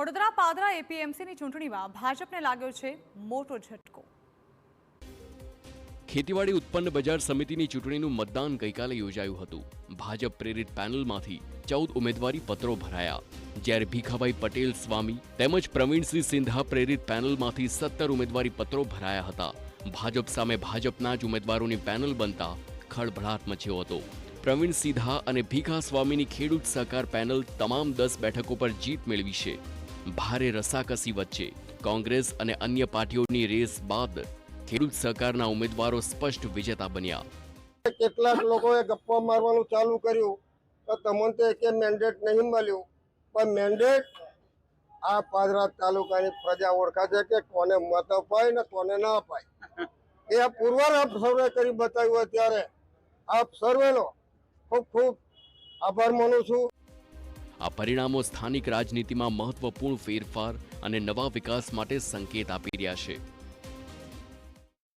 વડોદરા પાદરા એપીએમસીની ચૂંટણીમાં ભાજપને લાગ્યો છે મોટો ઝટકો। ખેતીવાડી ઉત્પન્ન બજાર સમિતિની ચૂંટણીનું મતદાન ગઈકાલે યોજાયું હતું। ભાજપ પ્રેરિત પેનલમાંથી 14 ઉમેદવારી પત્રો ભરાયા, જ્યારે ભીખાભાઈ પટેલ સ્વામી તેમજ પ્રવીણસિંહ સિંધા પ્રેરિત પેનલમાંથી 17 ઉમેદવારી પત્રો ભરાયા હતા। ભાજપ સામે ભાજપના જ ઉમેદવારોની પેનલ બનતા ખળભળાટ મચ્યો હતો। પ્રવીણ સિંધા અને ભીખા સ્વામીની ખેડૂત સહકાર પેનલ તમામ 10 બેઠકો પર જીત મેળવી છે। ભારે રસાકસી વચ્ચે કોંગ્રેસ અને અન્ય પાર્ટીઓની રેસ બાદ ખેડૂત સહકારના ઉમેદવારો સ્પષ્ટ વિજેતા બન્યા। કેટલાક લોકોએ ગપ્પા મારવાનું ચાલુ કર્યું તો તમને તો એક મેન્ડેટ નહીં મળ્યું, પણ મેન્ડેટ આ પાદરા તાલુકાની પ્રજા ઓળખા છે કે કોને મત અપાય ને કોને ના અપાય। એ પુરવાર આપ સર્વે કરી બતાવ્યું। અત્યારે આપ સર્વેનો ખૂબ ખૂબ આભાર માનું છું। આ પરિણામો સ્થાનિક રાજનીતિમાં મહત્વપૂર્ણ ફેરફાર અને નવા વિકાસ માટે સંકેત આપી રહ્યા છે।